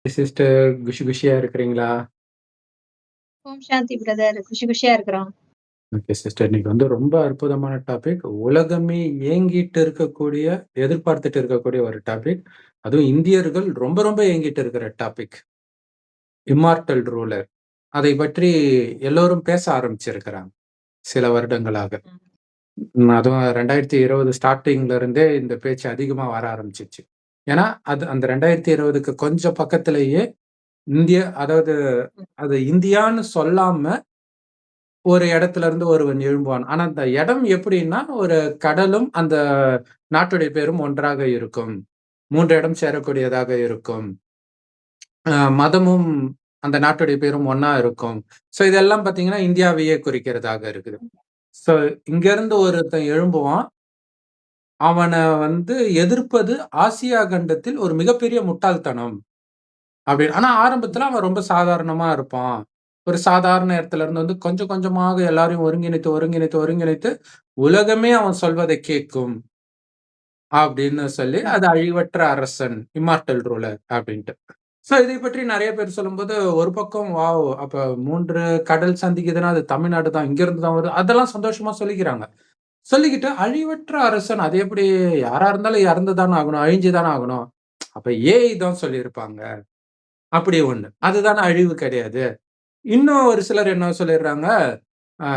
Sister குஷி குஷியா இருக்கிறீங்களா? ஓம் சாந்தி brother. குஷி குஷியா இருக்கிறோம். Okay sister. இன்னைக்கு வந்து ரொம்ப அற்புதமான டாபிக். உலகமே ஏங்கிட்டு இருக்கக்கூடிய, எதிர்பார்த்துட்டு இருக்கக்கூடிய ஒரு டாபிக். அதுவும் இந்தியர்கள் ரொம்ப ரொம்ப ஏங்கிட்டு இருக்கிற டாபிக். Immortal ruler. அதை பற்றி எல்லோரும் பேச ஆரம்பிச்சிருக்கிறாங்க, சில வருடங்களாக. ம். அதுவும் 2020 ஸ்டார்ட்டிங்ல இருந்தே இந்த பேச்சு அதிகமா வர ஆரம்பிச்சுச்சு. ஏன்னா, அந்த 2020க்கு கொஞ்சம் பக்கத்திலேயே அதாவது ம். அது இந்தியான்னு சொல்லாம ஒரு இடத்துல இருந்து ஒருவன் எழும்புவான். ஆனா, அந்த இடம் எப்படின்னா, ஒரு கடலும், அந்த நாட்டுடைய பேரும் ஒன்றாக இருக்கும். 3 இடம் சேரக்கூடியதாக இருக்கும். மதமும் அந்த நாட்டுடைய பேரும் ஒண்ணா இருக்கும். ஸோ இதெல்லாம் பார்த்தீங்கன்னா, இந்தியாவையே குறிக்கிறதாக இருக்குது. ஸோ இங்கருந்து ஒருத்தன் எழும்புவான். அவன வந்து எதிர்ப்பது ஆசியா கண்டத்தில் ஒரு மிகப்பெரிய முட்டாள்தனம். ஆனா ஆரம்பத்துல அவன் ரொம்ப சாதாரணமா இருப்பான். ஒரு சாதாரண இடத்துல இருந்து வந்து கொஞ்சம் கொஞ்சமாக எல்லாரையும் ஒருங்கிணைத்து, ஒருங்கிணைத்து, ஒருங்கிணைத்து உலகமே அவன் சொல்வதை கேட்கும் அப்படின்னு சொல்லி, ம். அது அழிவற்ற அரசன், இம்மார்டல் ரூலர் அப்படின்ட்டு. ஸோ இதை பற்றி நெறைய பேர் சொல்லும்போது, ஒரு பக்கம் வாவ்! அப்ப 3 கடல் சந்திக்குதுன்னா, அது தமிழ்நாடு தான். இங்கிருந்து தான் வருது. அதெல்லாம் சந்தோஷமா சொல்லிக்கிறாங்க. சொல்லிக்கிட்டு அழிவற்ற அரசன் அது எப்படி யாரா இருந்தாலும் இறந்து தானே ஆகணும், அழிஞ்சு தானே ஆகணும். அப்ப ஏஐ தான் சொல்லியிருப்பாங்க. அப்படி ஒண்ணு. அதுதானே அழிவு கிடையாது. இன்னும் ஒரு சிலர் என்ன சொல்லிடுறாங்க, "அ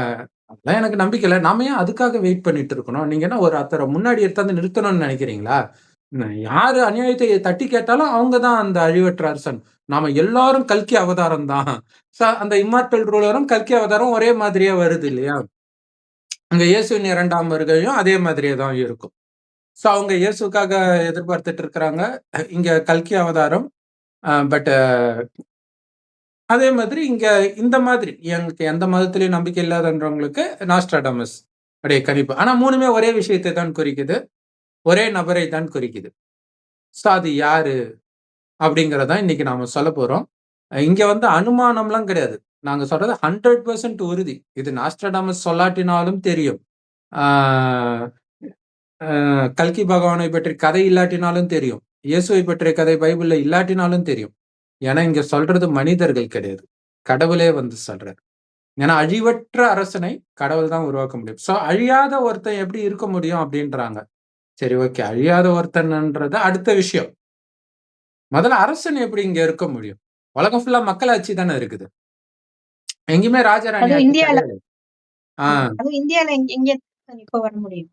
அதெல்லாம் எனக்கு நம்பிக்கை இல்ல. நாம ஏன் அதுக்காக வெயிட் பண்ணிட்டு இருக்கணும்? நீங்க என்ன ஒரு அத்தர முன்னாடி எடுத்தாந்து நிறுத்தணும்னு நெனைக்கிறீங்களா? யாரு அநியாயத்தை தட்டி கேட்டாலும் அவங்க தான் அந்த அழிவற்ற அரசன். நாம எல்லாரும் கல்கி அவதாரம் தான்." அந்த இம்மார்டல் ரூலரும் கல்கி அவதாரம் ஒரே மாதிரியே வருது இல்லையா? அங்க இயேசுவின் 2ஆம் வருகையும் அதே மாதிரியே தான் இருக்கும். அவங்க இயேசுக்காக எதிர்பார்த்துட்டு இருக்கிறாங்க. இங்க கல்கி அவதாரம். பட் அதே மாதிரி இங்க இந்த மாதிரி எனக்கு எந்த மதத்திலயும் நம்பிக்கை இல்லாதன்றவங்களுக்கு நாஸ்ட்ராடமஸ் உடைய கணிப்பு. ஆனா 3மே ஒரே விஷயத்தை தான் குறிக்குது. ஒரே நபரை தான் குறிக்குது. அது யாரு? அப்படிங்கிறத தான் இன்னைக்கு நாம சொல்லப் போறோம். இங்க வந்து அனுமானம்லாம் கிடையாது. நாங்க சொல்றது 100% உறுதி. இது நாஸ்ட்ராடமஸ் சொல்லாட்டினாலும் தெரியும். ஆ கல்கி பகவானை பற்றி கதை இல்லாட்டினாலும் தெரியும். இயேசுவை பற்றிய கதை பைபிள்ல இல்லாட்டினாலும் தெரியும். ஏன்னா இங்க சொல்றது மனிதர்கள் கிடையாது. கடவுளே வந்து சொல்றாரு. ஏன்னா அழிவற்ற அரசனை கடவுள் தான் உருவாக்க முடியும். அழியாத ஒருத்தன் எப்படி இருக்க முடியும் அப்படின்றாங்க. சரி, ஓகே. அழியாத ஒருத்தன்ன்றது அடுத்த விஷயம். முதல்ல அரசன் எப்படி இங்க இருக்க முடியும்? உலகம் ஃபுல்லா மக்களாட்சி தானே இருக்குது. எங்கேயுமே ராஜாராணி அதுவும் ஆட்சி இந்தியால கிடையாது. ஆ அதுவும் இந்தியால எங்க இப்ப வர முடியும்?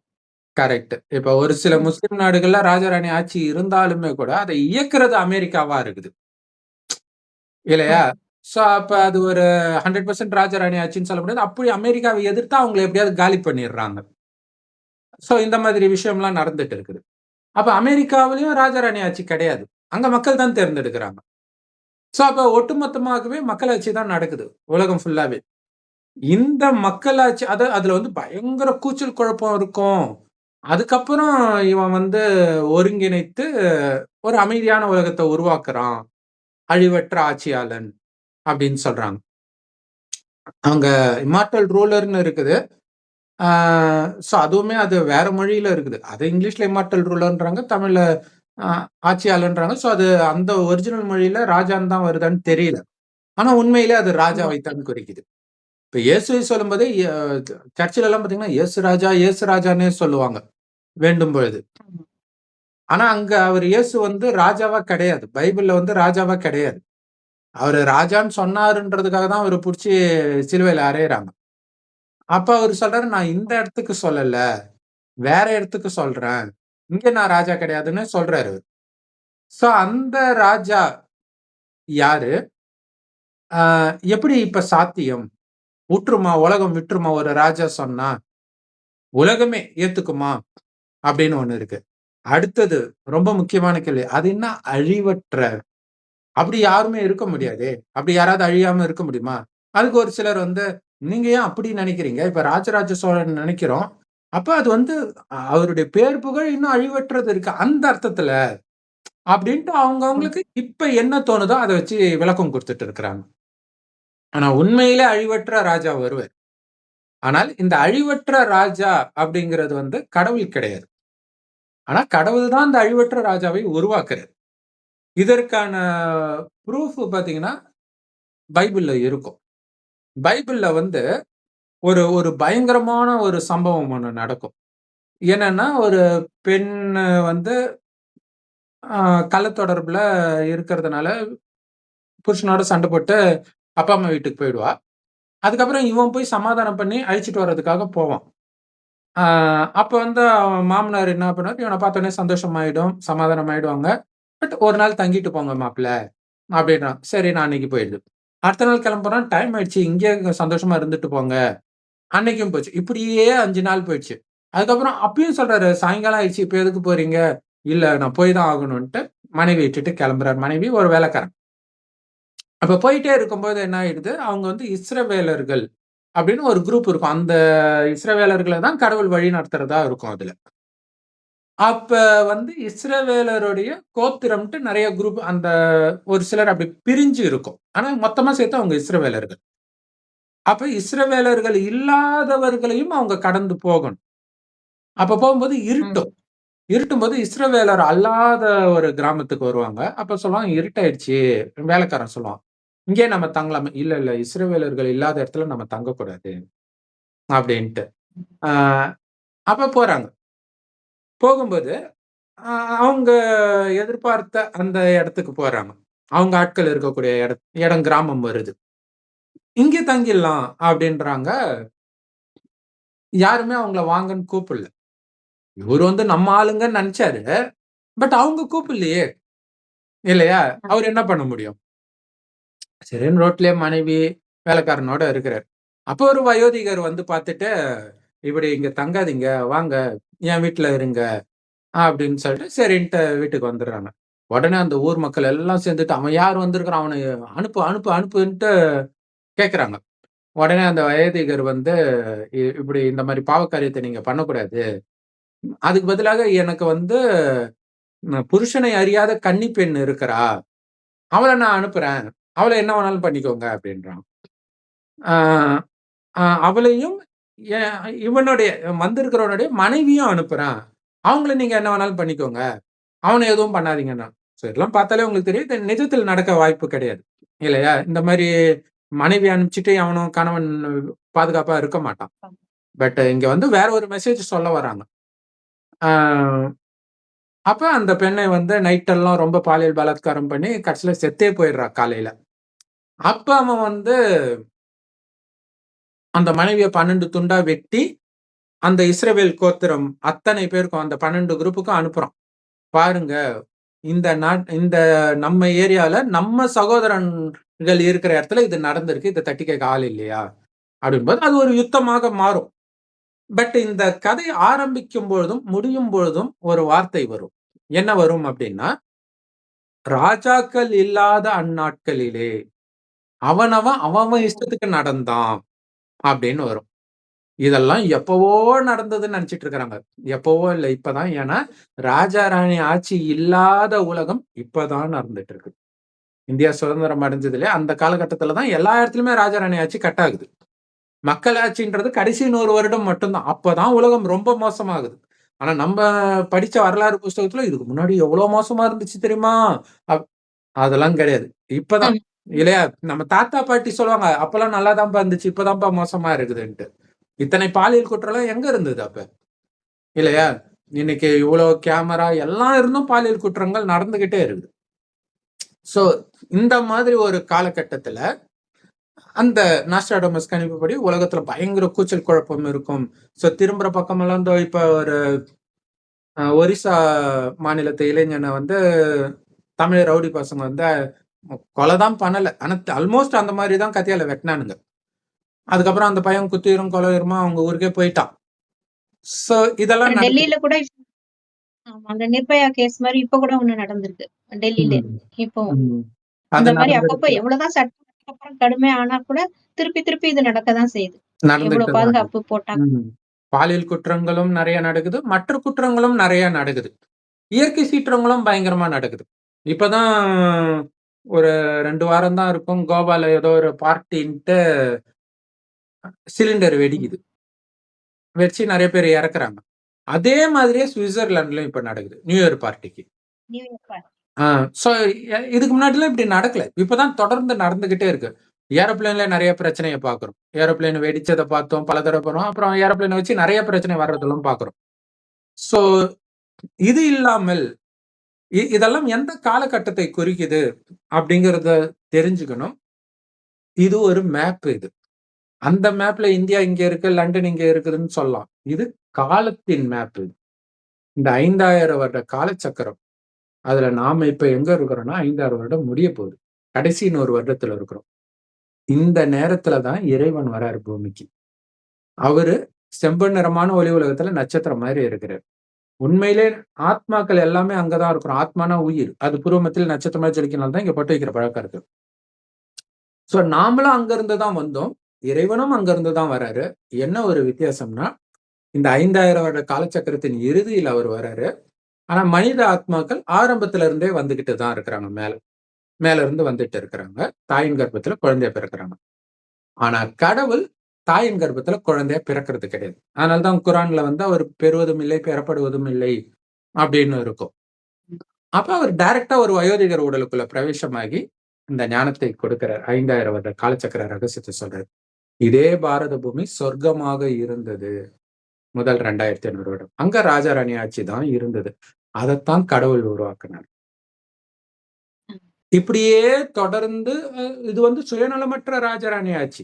கரெக்ட். இப்ப ஒரு சில ம். முஸ்லிம் நாடுகள்ல ராஜாராணி ஆட்சி இருந்தாலுமே கூட, அதை இயக்குறது அமெரிக்காவா இருக்குது. இல்லையா? ஆமா. அப்ப ம். அது ஒரு 100% ராஜாராணி ஆட்சின்னு சொல்ல முடியாது. அப்படி அமெரிக்காவை எதிர்த்தா அவங்கள எப்படியாவது காலி பண்ணிடுறாங்க. இந்த மாதிரி விஷயம்லாம் நடந்துட்டு இருக்குது. அப்ப அமெரிக்காவிலயும் ராஜாராணி ஆட்சி கிடையாது. அங்க மக்கள் தான் தேர்ந்தெடுக்கிறாங்க. அப்ப ஒட்டுமொத்தமாகவே மக்களாட்சி தான் நடக்குது. உலகம் ஃபுல்லாவே. இந்த மக்களாட்சி அதுல வந்து பயங்கர கூச்சல் குழப்பம் இருக்கும். அதுக்கப்புறம் இவன் வந்து ஒருங்கிணைத்து ஒரு அமைதியான உலகத்த உருவாக்குறான். அழிவற்ற ஆட்சியாளன் அப்படின்னு சொல்றாங்க. அங்க இம்மார்டல் ரூலர்ன்னு இருக்குது. ஆ அதுவுமே அது வேற மொழியில இருக்குது. அது இங்கிலீஷ்ல இம்மார்டல் ரூலர்ன்றாங்க. தமிழ்ல அ ஆட்சியாளர்ன்றாங்க. அது அந்த ஒரிஜினல் மொழியில ராஜான்னு தான் வருதான்னு தெரியல. ஆனா உண்மையிலே அது ஆமா. ராஜாவை தான் குறிக்குது. இப்ப இயேசுவை சொல்லும்போதே சர்ச்சிலலாம் பார்த்தீங்கன்னா, இயேசு ராஜான்னே சொல்லுவாங்க, வேண்டும் பொழுது. ஆமா. ஆனா அங்க அவரு இயேசு வந்து ராஜாவா கிடையாது. பைபிள்ல வந்து ராஜாவா கிடையாது. அவரு ராஜான்னு சொன்னாருன்றதுக்காக தான் அவர புடிச்சு சிலுவையில அறையுறாங்க. அப்ப அவரு சொல்றாரு, "நான் இந்த இடத்துக்கு சொல்லல. வேற இடத்துக்கு சொல்றேன். இங்க நான் ராஜா கிடையாதுன்னு" சொல்றாரு அவரு. அந்த ராஜா யாரு? அ எப்படி இப்ப சாத்தியம்? உலகம் விட்டுருமா ஒரு ராஜா சொன்னா? உலகமே ஏத்துக்குமா? அப்படின்னு ஒண்ணு இருக்கு. அடுத்தது ரொம்ப முக்கியமான கேள்வி. அது என்ன அழிவற்ற? அப்படி யாருமே இருக்க முடியாதே. அப்படி யாராவது அழியாம இருக்க முடியுமா? அதுக்கு ஒரு சிலர் வந்து, "நீங்க ஏன் அப்படி நினைக்கிறீங்க? இப்ப ராஜராஜ சோழன் நினைக்கிறோம். அப்ப அது வந்து அவருடைய பேர் புகழ் இன்னும் அழிவற்றது இருக்கு. அந்த அர்த்தத்துல." அப்படின்ட்டு ம். அவங்கவங்களுக்கு இப்ப என்ன தோணுதோ அத வச்சு விளக்கம் குடுத்துட்டு இருக்கிறாங்க. ஆனா உண்மையிலே அழிவற்ற ராஜா வருவார். ஆனால் இந்த அழிவற்ற ராஜா அப்படிங்கிறது வந்து கடவுள் கிடையாது. ஆனா கடவுள் தான் அந்த அழிவற்ற ராஜாவை உருவாக்குறார். இதற்கான ப்ரூஃப் பார்த்தீங்கன்னா, பைபிள்ல இருக்கும். பைபிள்ல வந்து ஒரு ஒரு பயங்கரமான ஒரு சம்பவம் ஒண்ணு நடக்கும். என்னன்னா, ஒரு பெண் வந்து அ கள்ளத்தொடர்புல இருக்கிறதுனால, புருஷனோட சண்டை போட்டு அப்பா, அம்மா வீட்டுக்கு போயிடுவா. அதுக்கப்புறம் இவன் போய் சமாதானம் பண்ணி அழைச்சுட்டு வர்றதுக்காக போவான். ஆ அப்ப வந்து அவன் மாமனார் என்ன பண்ணுவாரு, இவன பார்த்தோனே சந்தோஷமாயிடும், சமாதானம் ஆயிடுவாங்க. பட் ஒரு நாள் தங்கிட்டு போங்க மாப்ள அப்படின்றான். சரி நான் அன்னைக்கு போயிடுது. அடுத்த நாள் கிளம்புறான், டைம் ஆயிடுச்சு. இங்கேயே சந்தோஷமா இருந்துட்டு போங்க. அன்னைக்கும் போச்சு. இப்படியே 5 நாள் போயிடுச்சு. அதுக்கப்புறம் அப்பயும் சொல்றாரு, சாயங்காலம் ஆயிடுச்சு. இப்ப எதுக்கு போறீங்க? இல்ல நான் போய் தான் ஆகணுன்ட்டு மனைவிய விட்டுட்டு கிளம்புறாரு. மனைவி ஒரு வேலைக்காரன். அப்ப போயிட்டே இருக்கும்போது என்ன ஆயிடுது, அவங்க வந்து இஸ்ரவேலர்கள் அப்படின்னு ஒரு குரூப் இருக்கும். அந்த இஸ்ரவேலர்கள தான் கடவுள் வழி நடத்துறதா இருக்கும் அதுல. அப்ப வந்து இஸ்ரவேலருடைய கோத்திரம்ன்ட்டு நெறைய குரூப் அந்த ஒரு சிலர் அப்படி பிரிஞ்சு இருக்கும். ஆனா மொத்தமா சேர்த்து அவங்க இஸ்ரவேலர்கள். அப்ப இஸ்ரவேலர்கள் இல்லாதவர்களையும் அவங்க கடந்து போகணும். அப்ப போகும்போது ம். இருட்டும். இருட்டும்போது இஸ்ரவேலர் அல்லாத ஒரு கிராமத்துக்கு வருவாங்க. அப்ப சொல்லுவாங்க, "இருட்டாயிடுச்சு." வேலைக்காரன் சொல்லுவான். "இங்கேயே நம்ம தங்கலாமே." "இல்ல, இல்ல. இஸ்ரவேலர்கள் இல்லாத இடத்துல நம்ம தங்கக்கூடாது." அப்படின்ட்டு. ஆ அப்ப போறாங்க. போகும்போது அ அவங்க எதிர்பார்த்த அந்த இடத்துக்கு போறாங்க. அவங்க ஆட்கள் இருக்கக்கூடிய இடம் கிராமம் வருது. "இங்கே தங்கிடலாம்." அப்படின்றாங்க. யாருமே அவங்கள வாங்கன்னு கூப்பிடல. இவரு வந்து நம்ம ஆளுங்கன்னு நெனச்சாரு. பட் அவங்க கூப்பிடலையே! இல்லையா? ம். அவரு என்ன பண்ண முடியும்? சரின்னு ரோட்லயே மனைவி, வேலைக்காரனோட இருக்கிறாரு. அப்போ ஒரு வயோதிகர் வந்து பார்த்துட்டு, "இப்படி இங்க தங்காதீங்க. வாங்க. என் வீட்ல இருங்க." அப்படின்னு சொல்லிட்டு சரின்ட்டு வீட்டுக்கு வந்துடுறாங்க. உடனே அந்த ஊர் மக்கள் எல்லாம் சேர்ந்துட்டு, "அவன் யார் வந்திருக்கிறான்? அவன அனுப்பு, அனுப்பு, அனுப்புன்ட்டு" கேட்கறாங்க. உடனே அந்த வயோதிகர் வந்து, இப்படி இந்த மாரி பாவக்காரியத்த நீங்க பண்ணக்கூடாது. அதுக்கு பதிலாக எனக்கு வந்து புருஷனை அறியாத கன்னி பெண் இருக்கிறா. அவள நான் அனுப்புறேன். அவள என்ன வேணாலும் பண்ணிக்கோங்க" அப்படின்றான். ஆ அவளையும் எ இவனுடைய வந்திருக்கிறவனுடைய மனைவியும் அனுப்புறேன். அவங்கள நீங்க என்ன வேணாலும் பண்ணிக்கோங்க. அவன எதுவும் பண்ணாதீங்கன்னான். ஸோ இதெல்லாம் பார்த்தாலே உங்களுக்கு தெரியும். இது நிஜத்தில் நடக்க வாய்ப்பு கிடையாது. இல்லையா? இந்த மாரி மனைவி அனுப்பிச்சுட்டு எவனும் கணவன் பாதுகாப்பா இருக்க மாட்டான். ஆமா. பட் இங்க வந்து வேற ஒரு மெசேஜ் சொல்ல வராங்க. ஆ அப்ப அந்த பெண்ணை வந்து நைட் எல்லாம் ரொம்ப பாலியல் பலாத்காரம் பண்ணி கடைசியில செத்தே போயிடுறா காலையில. அப்ப அவன் வந்து அந்த மனைவிய 12 துண்டா வெட்டி, அந்த இஸ்ரவேல் கோத்திரம் அத்தனை பேருக்கும் அந்த 12 குரூப்புக்கும் அனுப்புறான். பாருங்க, இந்த நம்ம ஏரியால நம்ம சகோதரன்கள் இருக்கிற இடத்துல இது நடந்திருக்கு. இத தட்டி கேட்க ஆள் இல்லையா? அப்படின்போது அது ஒரு யுத்தமாக மாறும். பட் இந்த கதை ஆரம்பிக்கும் பொழுதும், முடியும் பொழுதும் ஒரு வார்த்தை வரும். என்ன வரும் அப்படின்னா, ராஜாக்கள் இல்லாத அந்நாட்களிலே அவனவன் அவன் ம். இஷ்டத்துக்கு நடந்தான் அப்படின்னு வரும். இதெல்லாம் எப்பவோ நடந்ததுன்னு நெனச்சுட்டு இருக்கிறாங்க. எப்பவோ இல்ல இப்பதான். ஏன்னா, ராஜா, ராணி ஆட்சி இல்லாத உலகம் இப்பதான் நடந்துட்டு இருக்கு. இந்தியா சுதந்திரம் அடைஞ்சதுலயே அந்த காலகட்டத்துல தான் எல்லா இடத்துலயுமே ராஜா, ராணி ஆட்சி கட் ஆகுது. மக்களாட்சின்றது கடைசி 100 வருடம் மட்டும் தான். அப்பதான் உலகம் ரொம்ப மோசமாகுது. ஆனா நம்ப படிச்ச வரலாறு புஸ்தகத்துல இதுக்கு முன்னாடி எவ்வளோ மோசமா இருந்துச்சு தெரியுமா? அப் அதெல்லாம் கிடையாது. இப்பதான் ஆமா. இல்லையா? நம்ம தாத்தா, பாட்டி சொல்லுவாங்க, "அப்பல்லாம் நல்லாதான்ப்பா இருந்துச்சு. இப்பதான்ப்பா மோசமா இருக்குதுன்ட்டு." இத்தனை பாலியல் குற்றம்லாம் எங்க இருந்தது அப்ப? இல்லையா? இன்னைக்கு இவ்வளோ கேமரா எல்லாம் இருந்தும் பாலியல் குற்றங்கள் நடந்துகிட்டே இருக்குது. சோ, இந்த மாதிரி ஒரு காலகட்டத்துல, அந்த நாஸ்ட்ராடமஸ் கணிப்புப்படி உலகத்துல பயங்கர கூச்சல் குழப்பம் இருக்கும். சோ, திரும்புற பக்கமெல்லாம் இதோ இப்ப ஒரு ஒரிஸ்சா மாநிலத்து இளைஞன வந்து தமிழ் ரவுடி பசங்க வந்து கொலை தான் பண்ணல. ஆனா ஆல்மோஸ்ட் அந்த மாரி தான் கத்தியால வெட்டுனானுங்க. அதுக்கப்புறம் அந்த பையன் குத்திரும், கொலையுருமா அவங்க ஊருக்கே போயிட்டான். சோ, இதெல்லாம் அப்புறம் நடக்குது. டெல்லியில கூட ஆமா. அந்த நிர்பயா கேஸ் மாரி இப்ப கூட ஒண்ணு நடந்திருக்கு. டெல்லியில. ம். இப்பவும். ம். அது அந்த மாரி அப்பப்ப நடந்திருக்கு. எவ்வளவுதான் சட்டம் அதுக்கப்புறம் கடுமையா ஆனா கூட, திருப்பி திருப்பி இது நடக்க தான் செய்யுது. நடந்துகிட்டு எவ்வளவு தான் இருக்கு. பாதுகாப்பு போட்டா ம். பாலியல் குற்றங்களும் நெறைய நடக்குது. மற்ற குற்றங்களும் நெறைய நடக்குது. இயற்கை சீற்றங்களும் பயங்கரமா நடக்குது. இப்பதான் ஒரு 2 வாரம் தான் இருக்கும். கோவால ஏதோ ஒரு பார்ட்டின்ட்டு சிலிண்டர் ம். வெடிக்குது. வெடிச்சு நெறைய பேர் இறக்குறாங்க. அதே மாதிரியே ஸ்விட்சர்லாண்ட்லயும் இப்ப நடக்குது. நியூ இயர் பார்ட்டிக்கு. New year party. ஸோ இதுக்கு முன்னாடிலாம் இப்படி நடக்கல. இப்பதான் தொடர்ந்து நடந்துகிட்டே இருக்கு. ஏரோப்ளேன்ல நெறைய பிரச்சனைய பார்க்குறோம். ஏரோப்ளேன் வெடிச்சத பார்த்தோம். பல தடவ போறோம். அப்புறம் ஏரோப்ளேன வச்சு நெறைய பிரச்சனை வர்றதெல்லாம் பார்க்குறோம். ஸோ இது இல்லாமல் இதெல்லாம் எந்த காலகட்டத்தை குறிக்குது அப்படிங்கிறத தெரிஞ்சுக்கணும். இது ஒரு மேப் இது. அந்த மேப்ல இந்தியா இங்க இருக்கு, லண்டன் இங்க இருக்குதுன்னு சொல்லலாம். இது காலத்தின் மேப் இது. இந்த 5000 வருட காலச்சக்கரம். அதுல நாம இப்ப எங்க இருக்கிறோம்னா 5000 வருடம் முடிய போகுது. கடைசி 100 வருடத்துல இருக்கிறோம். இந்த நேரத்துல தான் இறைவன் வராரு பூமிக்கு. அவரு செம்பு நிறமான ஒளி உலகத்துல நட்சத்திரம் மாரி இருக்கிறாரு. உண்மையிலே ஆத்மாக்கள் எல்லாமே அங்க தான் இருக்கிறோம். ஆத்மானா உயிர். அது பூர்வ மத்தியில நட்சத்திரமா ஜொலிக்கிறனால தான் இங்க பட்டு வைக்கிற பழக்கம் இருக்கு. சோ நாமளும் அங்க இருந்து தான் வந்தோம். இறைவனும் அங்க இருந்து தான் வராரு. என்ன ஒரு வித்தியாசம்னா, இந்த 5000 வருட காலச்சக்கரத்தின் இறுதியில அவர் வராரு. ஆனா மனித ஆத்மாக்கள் ஆரம்பத்துல இருந்தே வந்துகிட்டு தான் இருக்கிறாங்க மேல. மேல இருந்து வந்துட்டு இருக்கிறாங்க. தாயின் கர்ப்பத்துல குழந்தையா பிறக்குறாங்க. ஆனா கடவுள் தாயின் கர்ப்பத்துல குழந்தையா பிறக்கிறது கிடையாது. அதனால தான் குரான்ல வந்து அவர் பெறுவதும் இல்லை, பெறப்படுவதும் இல்லை அப்படின்னு இருக்கும். அப்ப அவர் டைரக்ட்டா ஒரு வயோதிகர் உடலுக்குள்ள பிரவேசமாகி இந்த ஞானத்தை கொடுக்கிறார். 5000 வருட காலச்சக்கர ரகசியத்தை சொல்றாரு. இதே பாரத பூமி சொர்க்கமாக இருந்தது. முதல் 2500 வருடம். அங்க ராஜா ராணி ஆட்சி தான் இருந்தது. அதத்தான் கடவுள் உருவாக்குனார். இப்படியே தொடர்ந்து இது வந்து சுயநலமற்ற ராஜராணி ஆட்சி.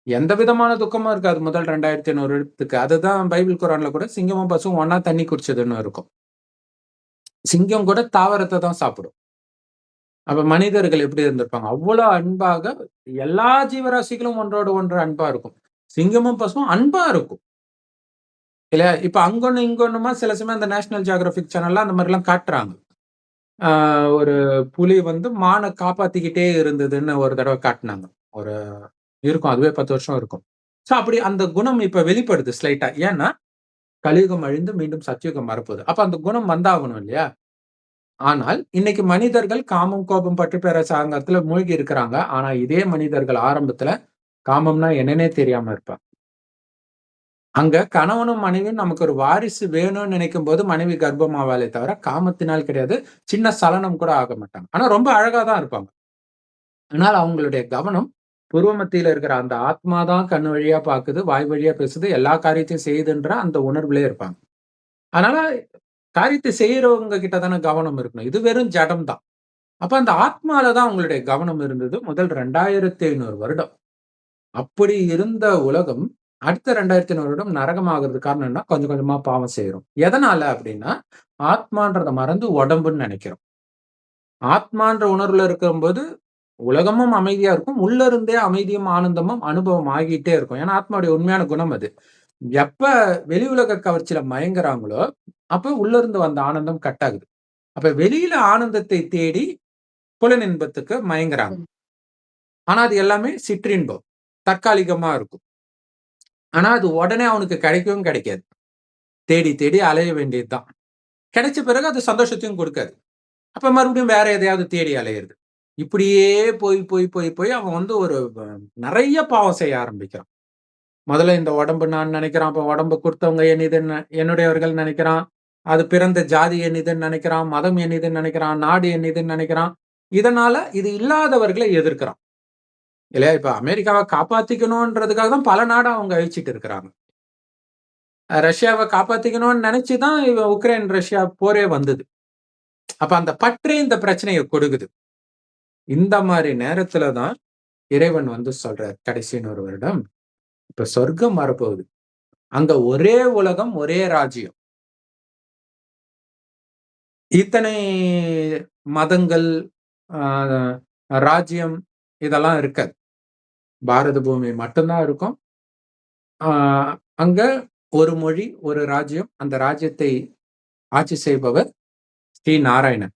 எந்த விதமான துக்கமும் இருக்காது முதல் 2500 வருடத்துக்கு. அதுதான் பைபிள் குரான்ல கூட சிங்கமும் பசுவும் ஒண்ணா தண்ணி குடிச்சதுன்னு இருக்கும். சிங்கம் கூட தாவரத்தை தான் சாப்பிடும். அப்ப மனிதர்கள் எப்படி இருந்திருப்பாங்க? அவ்வளவு அன்பாக எல்லா ஜீவராசிகளும் ஒன்றோடு ஒன்று அன்பா இருக்கும். சிங்கமும் பசுவும் அன்பா இருக்கும். இல்லையா? இப்ப அங்கொன்னு, இங்கொன்னுமா சில சமயம் அந்த நேஷனல் ஜியோகிராபிக் சேனல்ல அந்த மாரிலாம் காட்டுறாங்க. ஒரு புலி வந்து மான காப்பாத்திக்கிட்டே இருந்ததுன்னு ஒரு தடவ காட்டுனாங்க. ஒரு இருக்கும். அதுவே 10 வருஷம் இருக்கும். சோ அப்படி அந்த குணம் இப்ப வெளிப்படுது ஸ்லைட்டா. ஏன்னா, கலியுகம் அழிந்து மீண்டும் சத்தியுகம் வரப்போகுது. அப்ப அந்த குணம் வந்தாகணும் இல்லையா? ஆனால் இன்னைக்கு மனிதர்கள் காமம், கோபம், பற்று பேராசங்கத்துல மூழ்கி இருக்கிறாங்க. ஆனா இதே மனிதர்கள் ஆரம்பத்துல காமம்னா என்னன்னே தெரியாம இருப்பாங்க. அங்க கணவனும் மனைவியும் நமக்கு ஒரு வாரிசு வேணும்னு நினைக்கும்போது மனைவி கர்ப்பமாவாளே தவிர காமத்தினால் கிடையாது. சின்ன சலனம் கூட ஆக மாட்டாங்க. ஆனா ரொம்ப அழகா தான் இருப்பாங்க. ஆனால் அவங்களுடைய கவனம் பூர்வ மத்தியில இருக்கிற அந்த ஆத்மா தான் கண்ணு வழியா பாக்குது, வாய் வழியா பேசுது, எல்லா காரியத்தையும் செய்யுதுன்ற அந்த உணர்விலே இருப்பாங்க. அதனால காரியத்தை செய்யறவங்க கிட்ட தானே கவனம் இருக்கணும். இது வெறும் ஜடம் தான். அப்ப அந்த ஆத்மால தான் அவங்களுடைய கவனம் இருந்தது முதல் 2500 வருடம். அப்படி இருந்த உலகம் அடுத்த 2500 வருடம் நரகமாகுறதுக்கு காரணம் என்ன? கொஞ்சம் கொஞ்சமா பாவம் செய்றோம். எதனால அப்படின்னா, ஆத்மான்றத மறந்து உடம்புன்னு நெனைக்கிறோம். ஆத்மான்ற உணர்வுல இருக்கும்போது, உலகமும் அமைதியா இருக்கும். உள்ள இருந்தே அமைதியும், ஆனந்தமும் அனுபவம் ஆகிட்டே இருக்கும். ஏன்னா, ஆத்மாவுடைய உண்மையான குணம் அது. எப்ப வெளி உலக கவர்ச்சியில மயங்குறாங்களோ, அப்ப உள்ள இருந்து வந்த ஆனந்தம் கட் ஆகுது. அப்ப வெளியில ஆனந்தத்தை தேடி புலனின்பத்துக்கு மயங்குறாங்க. ஆனா, அது எல்லாமே சிற்றின்பம். தற்காலிகமா இருக்கும். ஆனா, அது உடனே அவனுக்கு கிடைக்கவும் கிடைக்காது. தேடி தேடி அலைய வேண்டியது தான். கிடைச்ச பிறகு அது சந்தோஷத்தையும் குடுக்காது. அப்ப மறுபடியும் வேற எதையாவது தேடி அலையிறது. இப்படியே போய், போய், போய், போய் அவன் வந்து ஒரு நெறைய பாவம் செய்ய ஆரம்பிக்கிறான். முதல்ல இந்த உடம்பு நான் நெனைக்கிறான். அப்ப உடம்பு குடுத்தவங்க என்னுதுன்னு என்னுடையவர்கள் நெனைக்கிறான். அது பிறந்த ஜாதி என்னுதுன்னு நெனைக்கிறான். மதம் என்னுதுன்னு நெனைக்கிறான். நாடு என்னுதுன்னு நெனைக்கிறான். இதனால இது இல்லாதவர்களை எதிர்க்கிறான். இல்லையா? இப்ப அமெரிக்காவ காப்பாத்திக்கணும்ன்றதுக்காக தான் பல நாட அவங்க அழிச்சிட்டு இருக்கிறாங்க. ரஷ்யாவ காப்பாத்திக்கணும்னு நெனைச்சு தான் உக்ரைன், ரஷ்யா போரே வந்தது. அப்ப அந்த பற்றே இந்த பிரச்சனைய கொடுக்குது. இந்த மாரி நேரத்துல தான் இறைவன் வந்து சொல்றார், கடைசி 100 வருடம், இப்ப சொர்க்கம் வரப்போகுது. அங்க ஒரே உலகம், ஒரே ராஜ்யம். இத்தனை மதங்கள், அ ராஜ்யம் இதெல்லாம் இருக்காது. பாரத பூமி மட்டும் தான் இருக்கும். அ அங்க ஒரு மொழி, ஒரு ராஜ்யம். அந்த ராஜ்யத்தை ஆட்சி செய்பவர் ஸ்ரீ நாராயணன்.